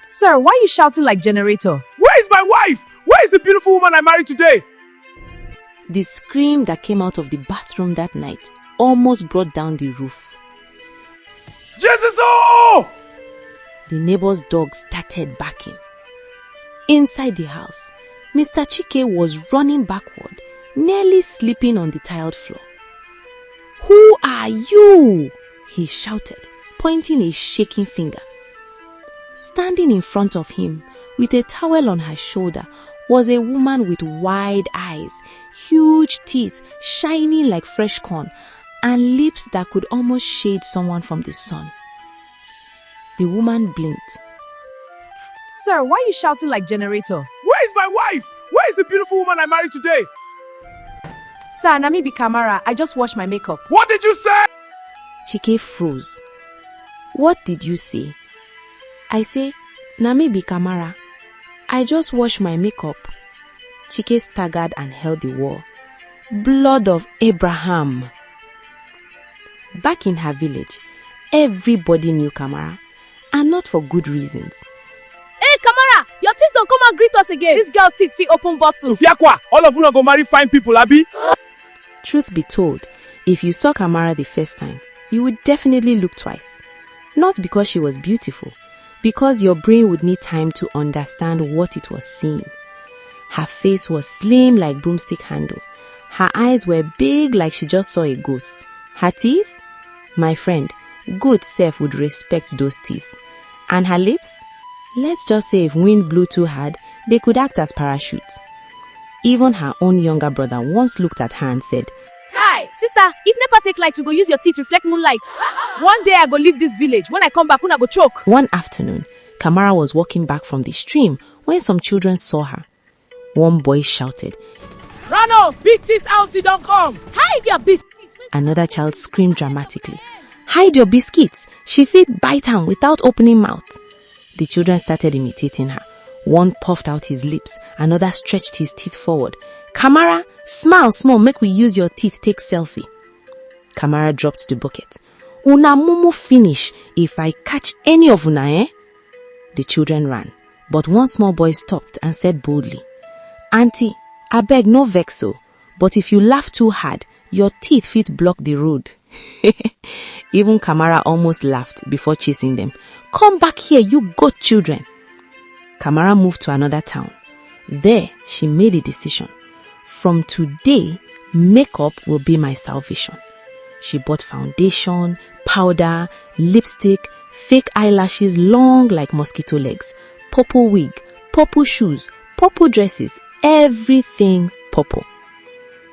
Sir, why are you shouting like generator? Where is my wife? Where is the beautiful woman I married today? The scream that came out of the bathroom that night almost brought down the roof. Jesus! Oh! The neighbor's dog started barking. Inside the house, Mr. Chike was running backward, nearly sleeping on the tiled floor. "Who are you?" he shouted, pointing a shaking finger. Standing in front of him, with a towel on her shoulder, was a woman with wide eyes, huge teeth shining like fresh corn, and lips that could almost shade someone from the sun. The woman blinked. Sir, why are you shouting like generator? Where is my wife? Where is the beautiful woman I married today? Sir, Nami be Karmara. I just washed my makeup. What did you say? Chike froze. "What did you say?" "I say, Nami be Karmara. I just washed my makeup." Chike staggered and held the wall. Blood of Abraham. Back in her village, everybody knew Karmara, and not for good reasons. Hey, Karmara, your teeth don't come and greet us again. This girl teeth fit open bottles. Tufiakwa, all of you not go marry fine people, Abi? Truth be told, if you saw Karmara the first time, you would definitely look twice. Not because she was beautiful, because your brain would need time to understand what it was seeing. Her face was slim like broomstick handle. Her eyes were big like she just saw a ghost. Her teeth? My friend, good self would respect those teeth. And her lips? Let's just say if wind blew too hard, they could act as parachutes. Even her own younger brother once looked at her and said, Hi, sister, if NEPA take light, we go use your teeth reflect moonlight. One day I go leave this village. When I come back, una go choke. One afternoon, Karmara was walking back from the stream when some children saw her. One boy shouted, Rano, big teeth auntie don't come. Hide your biscuits. Another child screamed dramatically, Hide your biscuits. She fit bite am without opening mouth. The children started imitating her. One puffed out his lips, another stretched his teeth forward. Karmara, smile small, make we use your teeth take selfie. Karmara dropped the bucket. Una mumu finish if I catch any of una, eh? The children ran, but one small boy stopped and said boldly, Auntie, I beg no vex so, but if you laugh too hard, your teeth fit block the road. Even Karmara almost laughed before chasing them. Come back here, you goat children. Karmara moved to another town. There, she made a decision. From today, makeup will be my salvation. She bought foundation, powder, lipstick, fake eyelashes long like mosquito legs, purple wig, purple shoes, purple dresses, everything purple.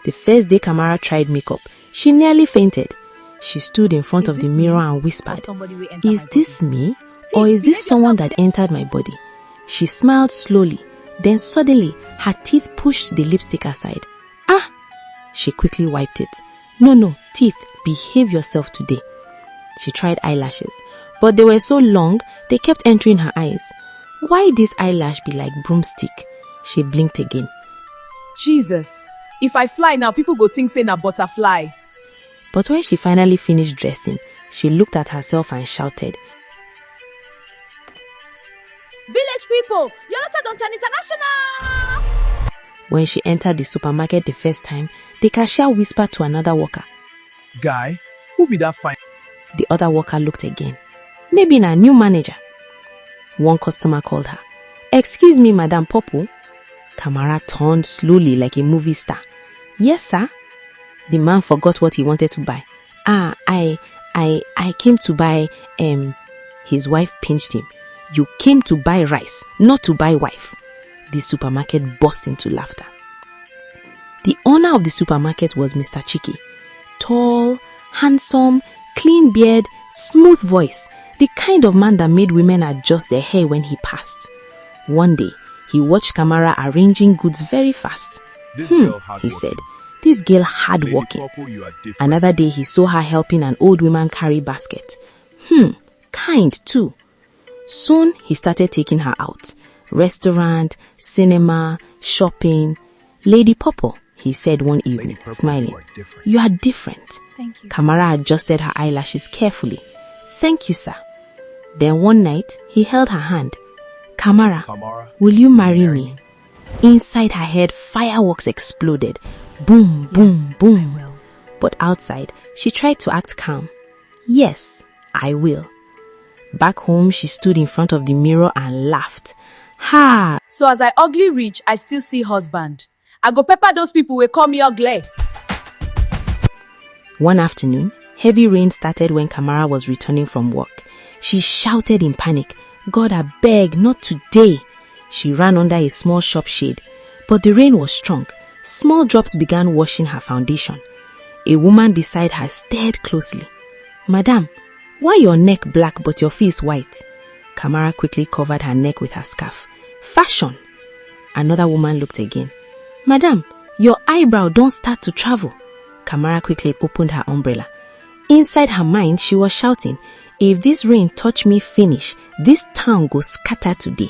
The first day Karmara tried makeup, she nearly fainted. She stood in front of the mirror and whispered, Is this me? Or is this someone that entered my body? She smiled slowly. Then suddenly, her teeth pushed the lipstick aside. Ah! She quickly wiped it. No, teeth, behave yourself today. She tried eyelashes, but they were so long, they kept entering her eyes. Why this eyelash be like broomstick? She blinked again. Jesus, if I fly now, people go think say na butterfly. But when she finally finished dressing, she looked at herself and shouted, Village people, your daughter don't turn international. When she entered the supermarket the first time, the cashier whispered to another worker, Guy, who be that fine? The other worker looked again. Maybe a new manager. One customer called her. Excuse me, Madam Popo. Karmara turned slowly like a movie star. Yes, sir. The man forgot what he wanted to buy. I came to buy, His wife pinched him. You came to buy rice, not to buy wife. The supermarket burst into laughter. The owner of the supermarket was Mr. Chike. Tall, handsome, clean beard, smooth voice. The kind of man that made women adjust their hair when he passed. One day, he watched Karmara arranging goods very fast. He said, this girl hardworking. Another day, he saw her helping an old woman carry basket. Kind too. Soon, he started taking her out. Restaurant, cinema, shopping. Lady Popo, he said one evening, smiling. You are different. Thank you, Karmara adjusted her eyelashes carefully. Thank you, sir. Then one night, he held her hand. Karmara, will you marry me? Inside her head, fireworks exploded. Boom, boom, boom. But outside, she tried to act calm. Yes, I will. Back home, she stood in front of the mirror and laughed. Ha! So as I ugly reach, I still see husband. I go pepper those people who call me ugly. One afternoon, heavy rain started when Karmara was returning from work. She shouted in panic, God, I beg, not today. She ran under a small shop shade, but the rain was strong. Small drops began washing her foundation. A woman beside her stared closely. Madam, why your neck black but your face white? Karmara quickly covered her neck with her scarf. Fashion! Another woman looked again. Madam, your eyebrow don't start to travel. Karmara quickly opened her umbrella. Inside her mind, she was shouting, if this rain touch me finish, this town go scatter today.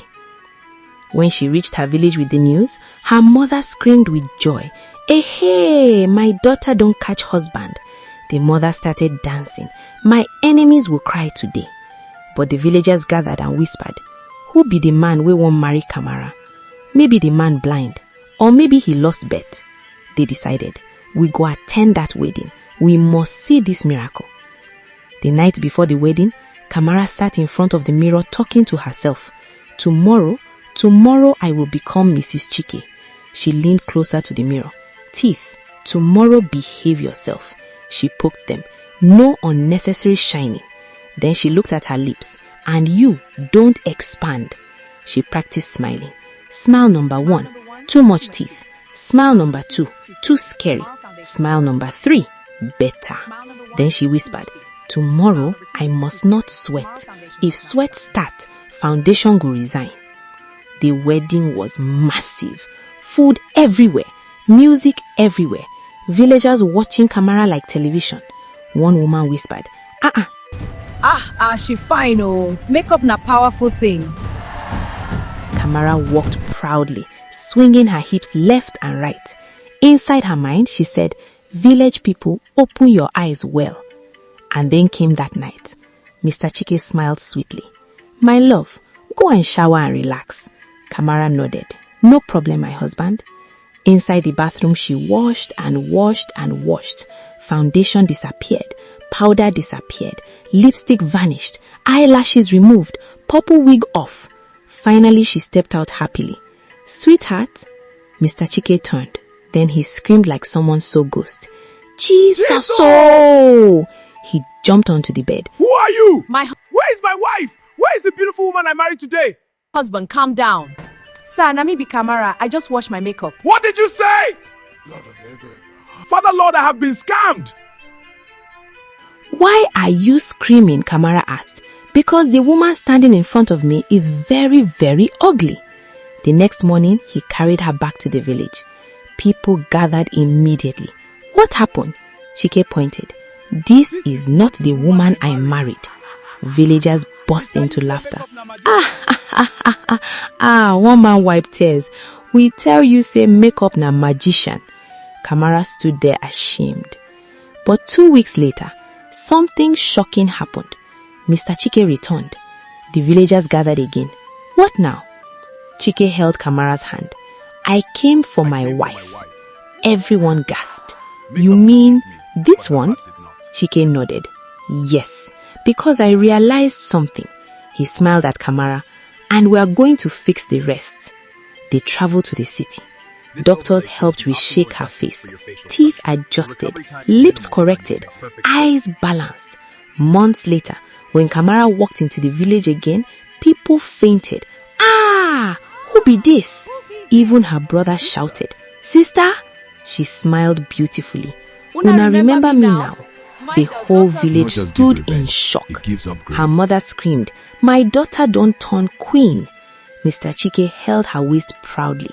When she reached her village with the news, her mother screamed with joy. Hey, my daughter don't catch husband. The mother started dancing. My enemies will cry today. But the villagers gathered and whispered, who be the man we won't marry Karmara? Maybe the man blind, or maybe he lost bet. They decided, we go attend that wedding. We must see this miracle. The night before the wedding, Karmara sat in front of the mirror talking to herself. Tomorrow I will become Mrs. Chike. She leaned closer to the mirror. Teeth, tomorrow behave yourself. She poked them. No unnecessary shining. Then she looked at her lips. And you, don't expand. She practiced smiling. Smile number 1, too much teeth. Smile number 2, too scary. Smile number 3, better. Then she whispered, tomorrow I must not sweat. If sweat start, foundation go resign. The wedding was massive. Food everywhere. Music everywhere. Villagers watching Karmara like television. One woman whispered, she fine oh. Makeup na powerful thing. Karmara walked proudly, swinging her hips left and right. Inside her mind, she said, village people, open your eyes well. And then came that night. Mr. Chike smiled sweetly. My love, go and shower and relax. Karmara nodded. No problem, my husband. Inside the bathroom, she washed and washed and washed. Foundation disappeared. Powder disappeared. Lipstick vanished. Eyelashes removed. Purple wig off. Finally, she stepped out happily. Sweetheart, Mr. Chike turned. Then he screamed like someone saw ghost. Jesus! Oh! He jumped onto the bed. Who are you? Where is my wife? Where is the beautiful woman I married today? husband, calm down. Sir, Nami be Karmara. I just washed my makeup. What did you say? Father Lord, I have been scammed. Why are you screaming? Karmara asked. Because the woman standing in front of me is very, very ugly. The next morning, he carried her back to the village. People gathered immediately. What happened? Chike pointed. This is not the woman I married. Villagers burst into laughter. One man wiped tears. We tell you say makeup na magician. Karmara stood there ashamed. But 2 weeks later, something shocking happened. Mr. Chike returned. The villagers gathered again. What now? Chike held Karmara's hand. I came for my wife. Everyone gasped. You mean this one? Chike nodded. Yes, because I realized something. He smiled at Karmara. And we are going to fix the rest. They traveled to the city. Doctors helped reshape her face. Teeth adjusted, lips corrected, eyes balanced. Months later, when Karmara walked into the village again, people fainted. Who be this? Even her brother shouted, Sister? She smiled beautifully. Una remember me now? The whole village stood in shock. Her mother screamed, My daughter don't turn queen. Mr. Chike held her waist proudly.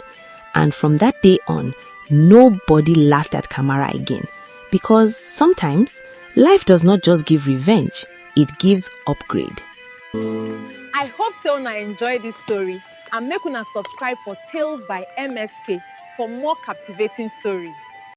And from that day on, nobody laughed at Karmara again. Because sometimes, life does not just give revenge, it gives upgrade. I hope so una enjoy this story and make una subscribe for Tales by MSK for more captivating stories.